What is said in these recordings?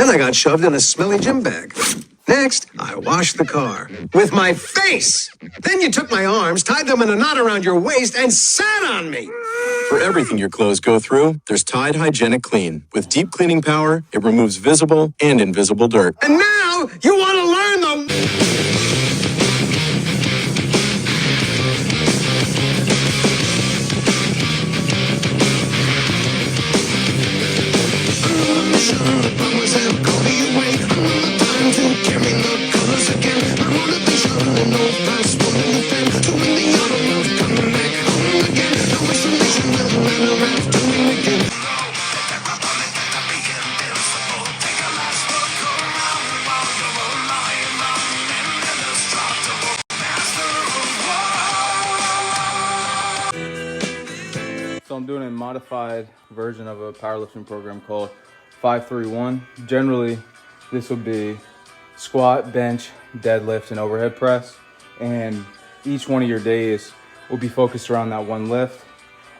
Then I got shoved in a smelly gym bag. Next, I washed the car with my face. Then you took my arms, tied them in a knot around your waist, and sat on me. For everything your clothes go through, there's Tide Hygienic Clean. With deep cleaning power, it removes visible and invisible dirt. And now you want to learn the... So I'm doing a modified version of a powerlifting program called 5-3-1. Generally, this would be squat, bench, deadlift, and overhead press. And each one of your days will be focused around that one lift.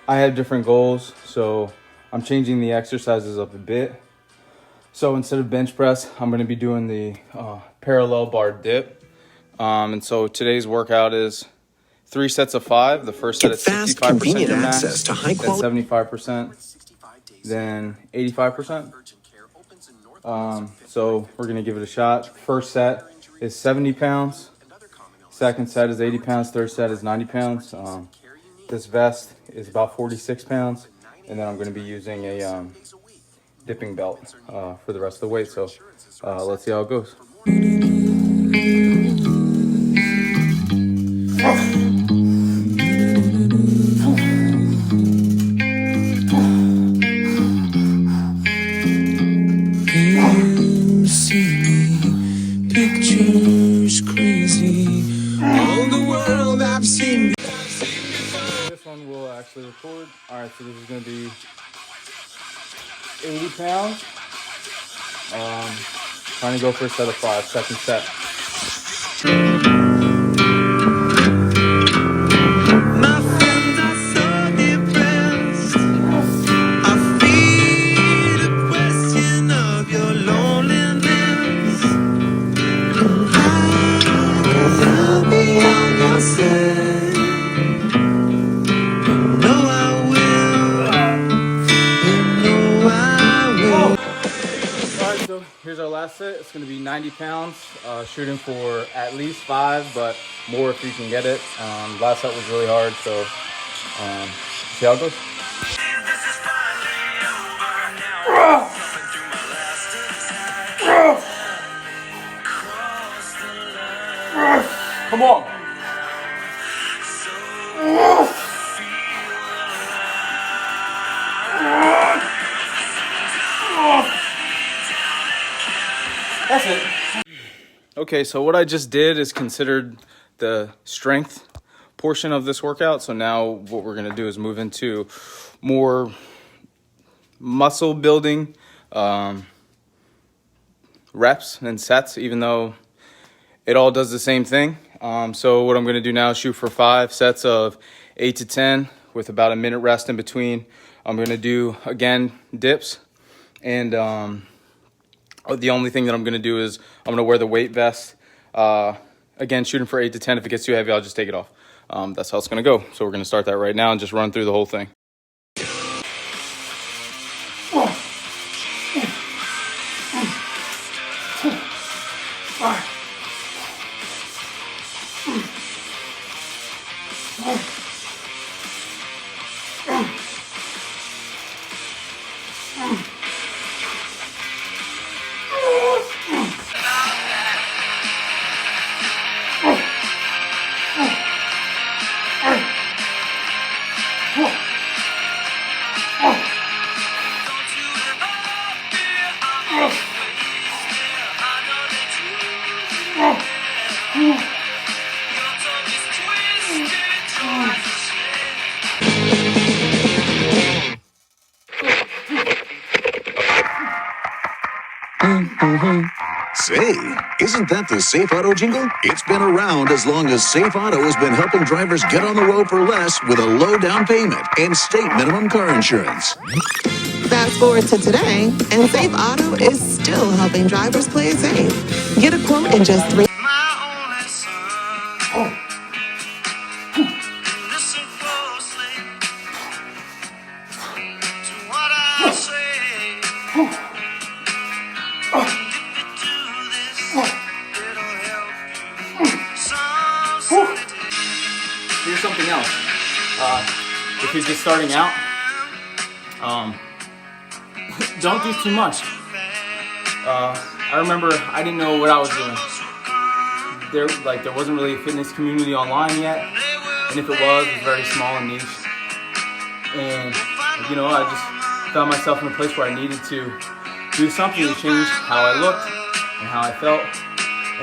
I have different goals, so I'm changing the exercises up a bit. So instead of bench press, I'm going to be doing the parallel bar dip. And so today's workout is 3 sets of 5. The first set Get is fast, 65% convenient your max, access to high then quality 75%, then 85%. So we're going to give it a shot. First set is 70 pounds. Second set is 80 pounds. Third set is 90 pounds. This vest is about 46 pounds. And then I'm going to be using a dipping belt for the rest of the weight. So let's see how it goes. Pictures crazy. All the world I've seen. This one will actually record. All right, so this is going to be 80 pounds. Trying to go for a set of 5, second set. My friends are so depressed. I feel the question of your loneliness. I'll be on your side. You know I will. You know I will. All right, so here's our last set. It's going to be 90 pounds, shooting for at least 5, but more if you can get it. Last set was really hard, so see how it goes. Come on. That's it. Okay, so what I just did is considered the strength portion of this workout. So now what we're going to do is move into more muscle building reps and sets, even though it all does the same thing. So what I'm going to do now is shoot for 5 sets of 8 to 10 with about a minute rest in between. I'm going to do, again, dips. And the only thing that I'm going to do is I'm going to wear the weight vest. Again, shooting for 8 to 10. If it gets too heavy, I'll just take it off. That's how it's going to go. So we're going to start that right now and just run through the whole thing. Say, isn't that the Safe Auto jingle? It's been around as long as Safe Auto has been helping drivers get on the road for less with a low down payment and state minimum car insurance. Fast forward to today, and Safe Auto is still helping drivers play it safe. Get a quote in just 3. My only son. Listen closely to what I say. And if you do this, it'll help you. Someday. Here's something else. If you're just starting out, don't do too much. I remember I didn't know what I was doing. There wasn't really a fitness community online yet, and if it was very small and niche. And I just found myself in a place where I needed to do something to change how I looked and how I felt.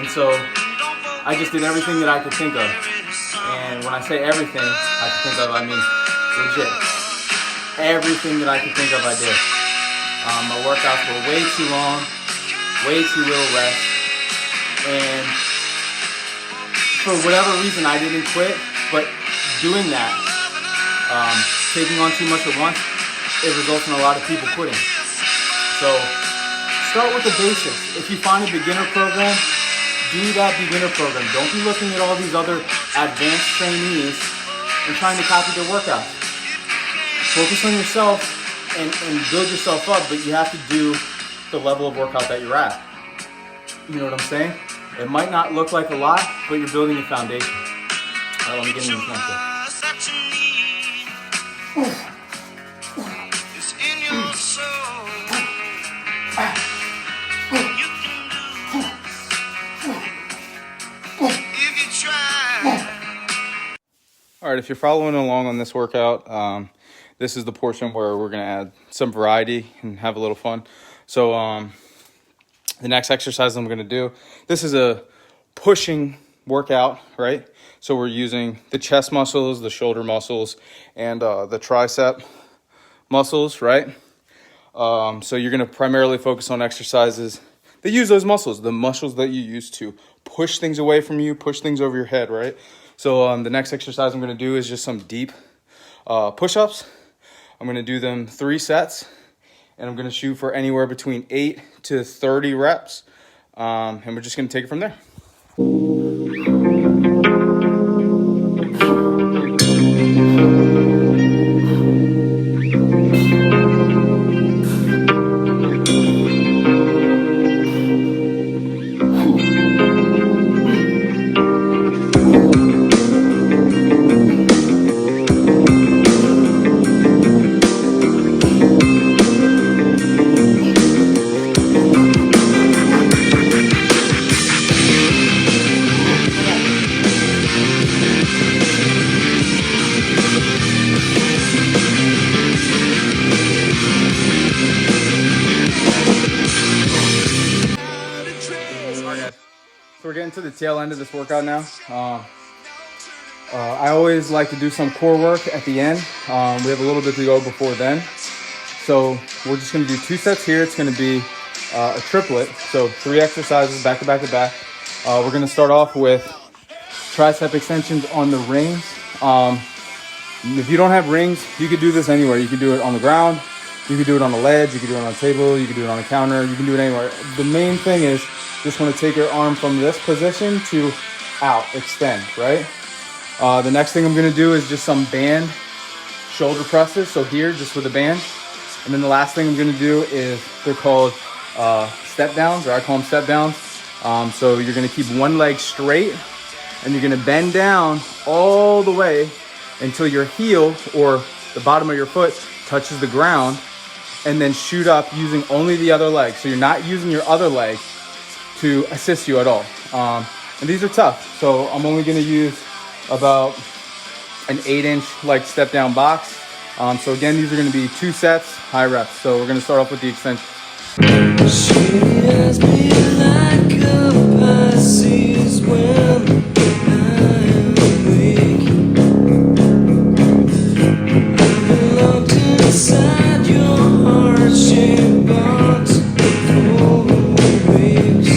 And so I just did everything that I could think of. And when I say everything I could think of, I mean legit. Everything that I could think of, I did. My workouts were way too long, way too little rest, and for whatever reason I didn't quit, but doing that, taking on too much at once, it results in a lot of people quitting. So start with the basics. If you find a beginner program, do that beginner program. Don't be looking at all these other advanced trainees and trying to copy their workouts. Focus on yourself and build yourself up, but you have to do the level of workout that you're at. You know what I'm saying? It might not look like a lot, but you're building a foundation. All right, let me get into this one quick. It's in your soul. You can do if you try. All right, if you're following along on this workout, this is the portion where we're going to add some variety and have a little fun. So the next exercise I'm going to do, this is a pushing workout, right? So we're using the chest muscles, the shoulder muscles, and the tricep muscles, right? So you're going to primarily focus on exercises that use those muscles, the muscles that you use to push things away from you, push things over your head, right? So the next exercise I'm going to do is just some deep push-ups. I'm going to do them 3 sets, and I'm going to shoot for anywhere between 8 to 30 reps, and we're just going to take it from there. So we're getting to the tail end of this workout now. I always like to do some core work at the end. We have a little bit to go before then. So we're just going to do 2 sets here. It's going to be a triplet. So 3 exercises back to back to back. We're going to start off with tricep extensions on the rings. If you don't have rings, you could do this anywhere. You could do it on the ground. You could do it on the ledge. You could do it on a table. You could do it on a counter. You can do it anywhere. The main thing is just want to take your arm from this position to out, extend, right? The next thing I'm going to do is just some band shoulder presses. So here, just with a band. And then the last thing I'm going to do is, they're called step downs, or I call them step downs. So you're going to keep one leg straight, and you're going to bend down all the way until your heel or the bottom of your foot touches the ground, and then shoot up using only the other leg. So you're not using your other leg to assist you at all. And these are tough. So I'm only going to use about an 8-inch like step down box. So again, these are going to be 2 sets, high reps. So we're going to start off with the extension. She has me like a Pisces when I'm weak. I've been locked inside your heart-shaped box for weeks.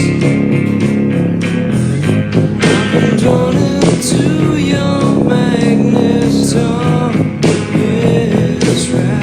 I've been drawn into your magnetism. It's right.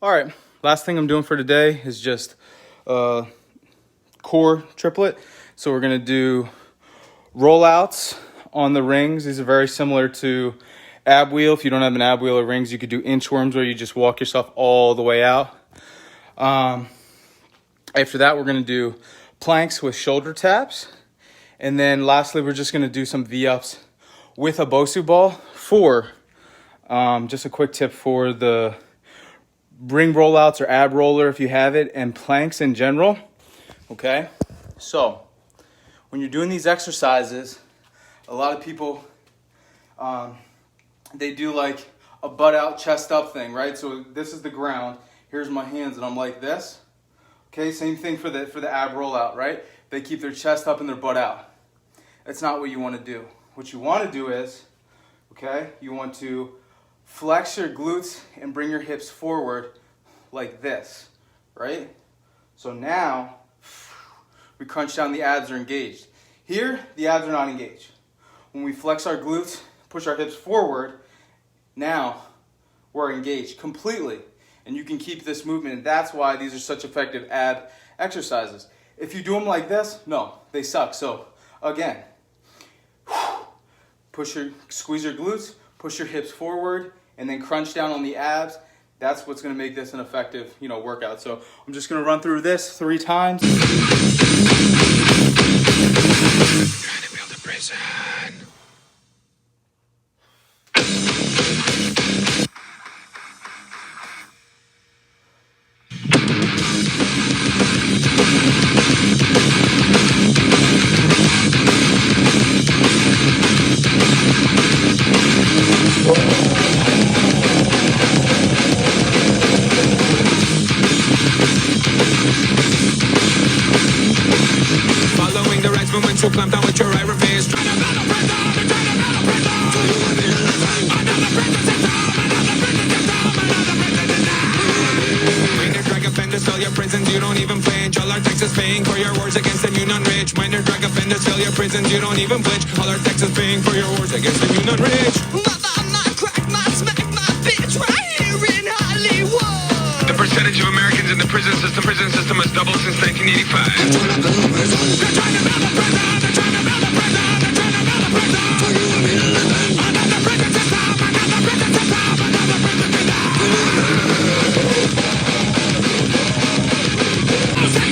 All right, last thing I'm doing for today is just core triplet. So we're gonna do rollouts on the rings. These are very similar to ab wheel. If you don't have an ab wheel or rings, you could do inchworms where you just walk yourself all the way out. After that, we're gonna do planks with shoulder taps. And then lastly, we're just gonna do some V-ups with a Bosu ball for, just a quick tip for the ring rollouts or ab roller if you have it, and planks in general, okay? So, when you're doing these exercises, a lot of people, they do like a butt out, chest up thing, right? So this is the ground, here's my hands, and I'm like this. Okay, same thing for the ab rollout, right? They keep their chest up and their butt out. That's not what you want to do. What you want to do is, okay, you want to flex your glutes and bring your hips forward like this, right? So now, we crunch down, the abs are engaged. Here, the abs are not engaged. When we flex our glutes, push our hips forward, now we're engaged completely. And you can keep this movement, and that's why these are such effective ab exercises. If you do them like this, no, they suck. So again, squeeze your glutes, push your hips forward, and then crunch down on the abs. That's what's gonna make this an effective, workout. So I'm just gonna run through this 3 times. Trying to build a prison. Following the right movement to climb down with your iron face. Trying to build a prison, trying to build a prison. Another prison system, another prison system, another prison system. Minor drug offenders fill your prisons, you don't even flinch. All our taxes paying for your wars against the new non-rich. Minor drug offenders fill your prisons, you don't even flinch. All our taxes paying for your wars against the new non-rich. The percentage of Americans in the prison system has doubled since 1985. They're trying to build a prison. They're trying to build a prison. They're trying to build a prison. They're trying to build a prison. For you and me to live in. Another prison system. Another prison system. Another prison system.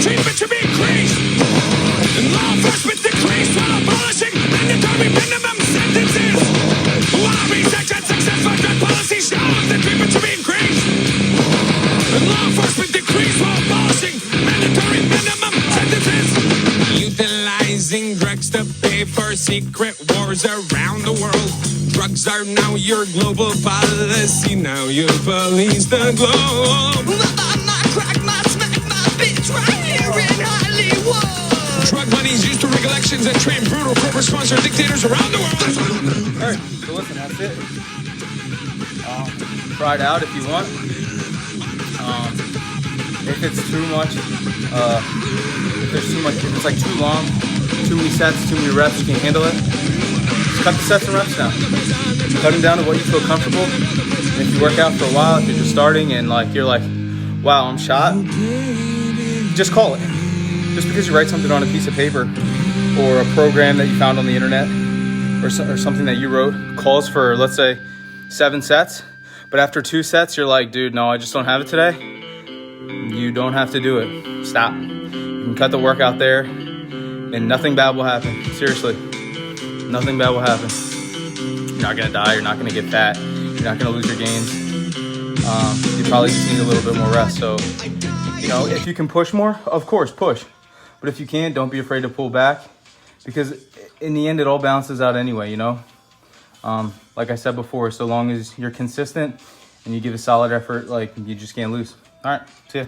Treatment should be increased. And law enforcement decreased while abolishing mandatory minimum sentences. Lobby section success for drug policy shows that treatment should be increased. And law enforcement decrees while abolishing mandatory minimum sentences. Utilizing drugs to pay for secret wars around the world. Drugs are now your global policy. Now you police the globe. I'm not crack, not smack, my bitch right here in Hollywood. Drug money is used to rig elections and train brutal corporate-sponsored dictators around the world. All right, so listen, that's it. Try it out if you want. If it's too much, if it's like too long, too many sets, too many reps, you can't handle it, just cut the sets and reps down. Cut them down to what you feel comfortable. And if you work out for a while, if you're just starting and you're like, wow, I'm shot, just call it. Just because you write something on a piece of paper or a program that you found on the internet or something that you wrote calls for, let's say, 7 sets, but after 2 sets, you're like, dude, no, I just don't have it today. You don't have to do it. Stop. You can cut the workout there and nothing bad will happen. Seriously. Nothing bad will happen. You're not gonna die, you're not gonna get fat, you're not gonna lose your gains. You probably just need a little bit more rest. So, if you can push more, of course, push. But if you can't, don't be afraid to pull back, because in the end, it all balances out anyway, Like I said before, so long as you're consistent and you give a solid effort, you just can't lose. All right, see ya.